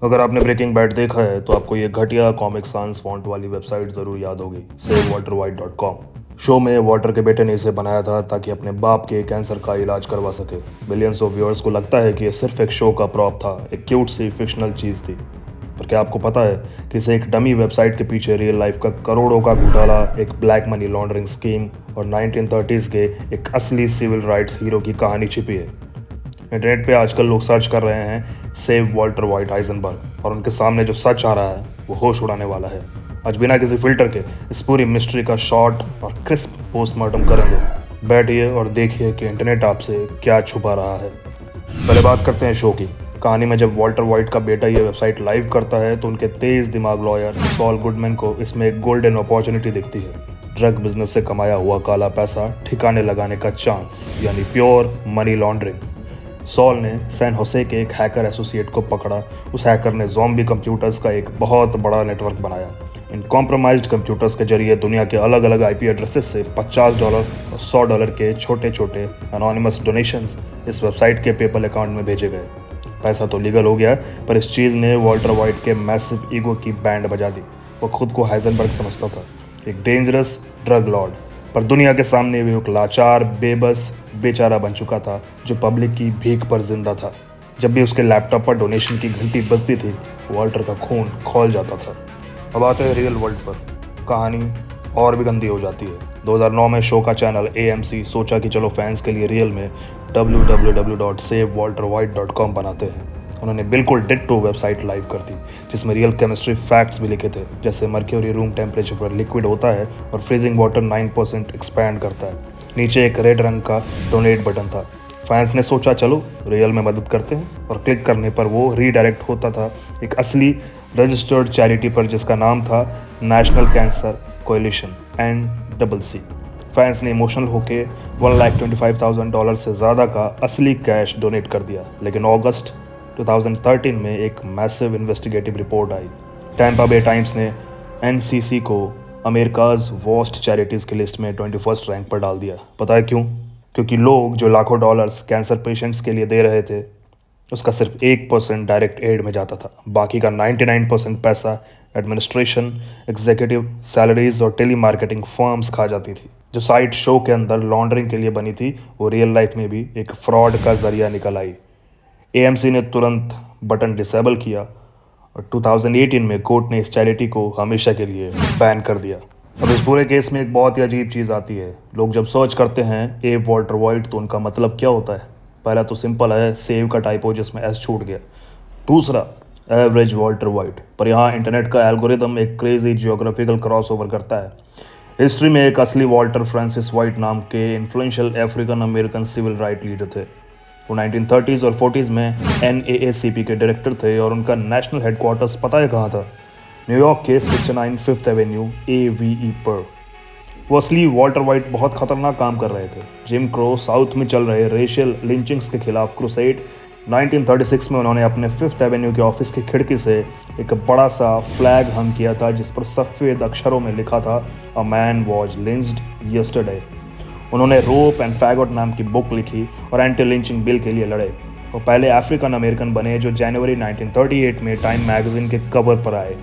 अगर आपने breaking bad देखा है तो आपको ये घटिया कॉमिक sans फॉन्ट वाली वेबसाइट ज़रूर याद होगी, savewalterwhite.com। शो में वॉल्टर के बेटे ने इसे बनाया था ताकि अपने बाप के कैंसर का इलाज करवा सके। मिलियंस ऑफ व्यूअर्स को लगता है कि ये सिर्फ एक शो का प्रॉप था, एक क्यूट सी फिक्शनल चीज़ थी। पर क्या आपको पता है कि इसे एक डमी वेबसाइट के पीछे रियल लाइफ का करोड़ों का घोटाला, एक ब्लैक मनी लॉन्ड्रिंग स्कीम और 1930s के एक असली सिविल राइट्स हीरो की कहानी छिपी है। इंटरनेट पे आजकल लोग सर्च कर रहे हैं सेव वॉल्टर वाइट हाइजेनबर्ग, और उनके सामने जो सच आ रहा है वो होश उड़ाने वाला है। आज बिना किसी फिल्टर के इस पूरी मिस्ट्री का शॉर्ट और क्रिस्प पोस्टमार्टम करेंगे। बैठिए और देखिए कि इंटरनेट आपसे क्या छुपा रहा है। पहले बात करते हैं शो की। कहानी में जब वॉल्टर वाइट का बेटा ये वेबसाइट लाइव करता है तो उनके तेज दिमाग लॉयर सॉल गुडमैन को इसमें एक गोल्डन अपॉर्चुनिटी दिखती है। ड्रग बिजनेस से कमाया हुआ काला पैसा ठिकाने लगाने का चांस, यानी प्योर मनी लॉन्ड्रिंग। सॉल ने सैन होसे के एक हैकर एसोसिएट को पकड़ा। उस हैकर ने ज़ॉम्बी कंप्यूटर्स का एक बहुत बड़ा नेटवर्क बनाया। इन कॉम्प्रोमाइज्ड कंप्यूटर्स के जरिए दुनिया के अलग अलग आईपी एड्रेसेस से $50 और $100 के छोटे छोटे अनोनिमस डोनेशंस इस वेबसाइट के पेपल अकाउंट में भेजे गए। पैसा तो लीगल हो गया, पर इस चीज़ ने वॉल्टर वाइट के मैसिव ईगो की बैंड बजा दी। वो खुद को हाइजेनबर्ग समझता था, एक डेंजरस ड्रग लॉर्ड, पर दुनिया के सामने भी एक लाचार बेबस बेचारा बन चुका था जो पब्लिक की भीख पर जिंदा था। जब भी उसके लैपटॉप पर डोनेशन की घंटी बजती थी, वॉल्टर का खून खौल जाता था। अब आते हैं रियल वर्ल्ड पर। कहानी और भी गंदी हो जाती है। 2009 में शो का चैनल AMC सोचा कि चलो फैंस के लिए रियल में www.savewalterwhite.com बनाते हैं। उन्होंने बिल्कुल डिट्टो वेबसाइट लाइव कर दी, जिसमें रियल केमिस्ट्री फैक्ट्स भी लिखे थे, जैसे मर्क्यूरी रूम टेम्परेचर पर लिक्विड होता है और फ्रीजिंग वाटर 9% एक्सपैंड करता है। नीचे एक रेड रंग का डोनेट बटन था। फैंस ने सोचा चलो रियल में मदद करते हैं, और क्लिक करने पर वो रीडायरेक्ट होता था एक असली रजिस्टर्ड चैरिटी पर, जिसका नाम था national cancer coalition NCC। Fans ने इमोशनल होकर $1,25,000 से ज़्यादा का असली कैश डोनेट कर दिया। लेकिन अगस्त 2013 में एक मैसिव इन्वेस्टिगेटिव रिपोर्ट आई। टैम्पा बे टाइम्स ने NCC को अमेरिकाज वर्स्ट चैरिटीज़ की लिस्ट में 21st रैंक पर डाल दिया। पता है क्यों? क्योंकि लोग जो लाखों डॉलर्स कैंसर पेशेंट्स के लिए दे रहे थे, उसका सिर्फ 1% डायरेक्ट एड में जाता था। बाकी का 99% पैसा एडमिनिस्ट्रेशन, एग्जीक्यूटिव सैलरीज और टेली मार्केटिंग फर्म्स खा जाती थी। जो साइट शो के अंदर लॉन्ड्रिंग के लिए बनी थी, वो रियल लाइफ में भी एक फ्रॉड का जरिया निकल आई। AMC ने तुरंत बटन डिसेबल किया और 2018 में कोर्ट ने इस चैरिटी को हमेशा के लिए बैन कर दिया। अब इस पूरे केस में एक बहुत ही अजीब चीज़ आती है। लोग जब सर्च करते हैं ए वॉल्टर वाइट तो उनका मतलब क्या होता है? पहला तो सिंपल है, सेव का टाइपो जिसमें एस छूट गया। दूसरा, एवरेज वॉल्टर वाइट। पर यहाँ इंटरनेट का एल्गोरिदम एक क्रेजी जियोग्राफिकल क्रॉसओवर करता है। हिस्ट्री में एक असली वॉल्टर फ्रांसिस वाइट नाम के influential African American civil right leader थे। वो 1930s और 40s में NAACP के डायरेक्टर थे, और उनका नेशनल हेडक्वार्टर्स पता है कहाँ था? न्यूयॉर्क के 69 फिफ्थ एवेन्यू AVE पर। वो असली वॉल्टर वाइट बहुत खतरनाक काम कर रहे थे। जिम क्रो साउथ में चल रहे रेशियल लिंचिंग्स के खिलाफ क्रूसेड। 1936 में उन्होंने अपने फिफ्थ एवेन्यू के ऑफिस की खिड़की से एक बड़ा सा फ्लैग हंग किया था, जिस पर सफ़ेद अक्षरों में लिखा था a man was lynched yesterday. उन्होंने रोप एंड फैगोट नाम की बुक लिखी और एंटी लिंचिंग बिल के लिए लड़े। वो पहले अफ्रीकन अमेरिकन बने जो जनवरी 1938 में टाइम मैगजीन के कवर पर आए।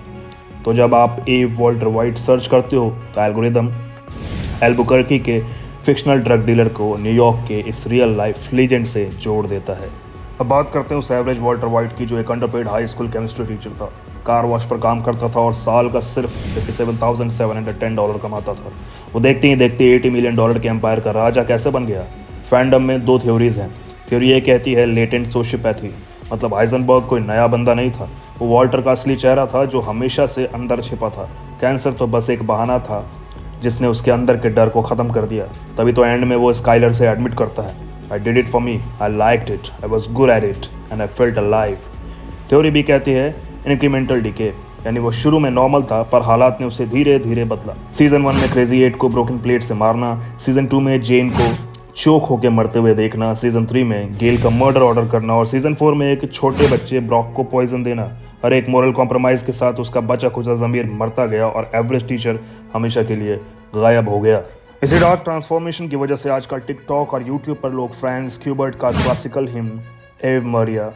तो जब आप ए वॉल्टर वाइट सर्च करते हो तो एल्गोरिदम एल्बुकर्की के फिक्शनल ड्रग डीलर को न्यूयॉर्क के इस रियल लाइफ लीजेंड से जोड़ देता है। अब बात करते हैं उस एवरेज वॉल्टर वाइट की जो एक underpaid high school chemistry teacher था, कार वॉश पर काम करता था और साल का सिर्फ $57,710 कमाता था। वो देखते ही देखते $80 मिलियन के एम्पायर का राजा कैसे बन गया? फैंडम में दो थ्योरीज हैं। थ्योरी ये कहती है लेटेंट सोशियोपैथी, मतलब हाइजेनबर्ग कोई नया बंदा नहीं था, वो वॉल्टर का असली चेहरा था जो हमेशा से अंदर छिपा था। कैंसर तो बस एक बहाना था जिसने उसके अंदर के डर को ख़त्म कर दिया। तभी तो एंड में वो स्काइलर से एडमिट करता है, I did it for me, I liked it, I was good at it and I felt alive। Theory भी कहती है इंक्रीमेंटल डीके, यानी वो शुरू में नॉर्मल था पर हालात ने उसे धीरे धीरे बदला। सीजन 1 में क्रेजी 8 को ब्रोकन प्लेट से मारना, सीजन 2 में जेन को चोक होके मरते हुए देखना, सीजन 3 में गेल का मर्डर ऑर्डर करना, और सीजन 4 में एक छोटे बच्चे ब्रॉक को पॉइजन देना। हर एक मोरल कॉम्प्रोमाइज़ के साथ उसका बचा खुचा ज़मीर मरता गया और एवरेज टीचर हमेशा के लिए गायब हो गया। इसी डार्क ट्रांसफॉर्मेशन की वजह से आजकल टिकटॉक और यूट्यूब पर लोग फ्रांस क्यूबर्ट का क्लासिकल हिम्न एव मरिया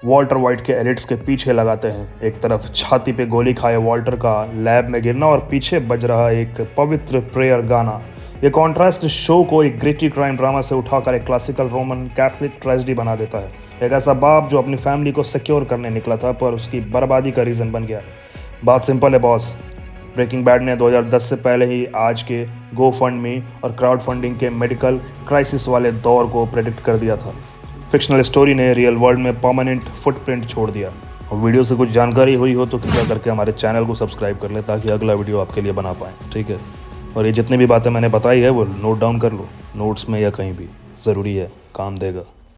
वॉल्टर वाइट के एलिट्स के पीछे लगाते हैं। एक तरफ छाती पे गोली खाए वॉल्टर का लैब में गिरना और पीछे बज रहा एक पवित्र प्रेयर गाना। ये कॉन्ट्रास्ट शो को एक ग्रिटी क्राइम ड्रामा से उठाकर एक क्लासिकल रोमन कैथलिक ट्रेजेडी बना देता है। एक ऐसा बाप जो अपनी फैमिली को सिक्योर करने निकला था पर उसकी बर्बादी का रीज़न बन गया। बात सिंपल है बॉस। ब्रेकिंग बैड ने 2010 से पहले ही आज के गो फंड मी और क्राउड फंडिंग के मेडिकल क्राइसिस वाले दौर को प्रेडिक्ट कर दिया था। फिक्शनल स्टोरी ने रियल वर्ल्ड में परमानेंट फुटप्रिंट छोड़ दिया। और वीडियो से कुछ जानकारी हुई हो तो कृपया करके हमारे चैनल को सब्सक्राइब कर लें ताकि अगला वीडियो आपके लिए बना पाएँ, ठीक है। और ये जितनी भी बातें मैंने बताई है वो नोट डाउन कर लो, नोट्स में या कहीं भी, ज़रूरी है, काम देगा।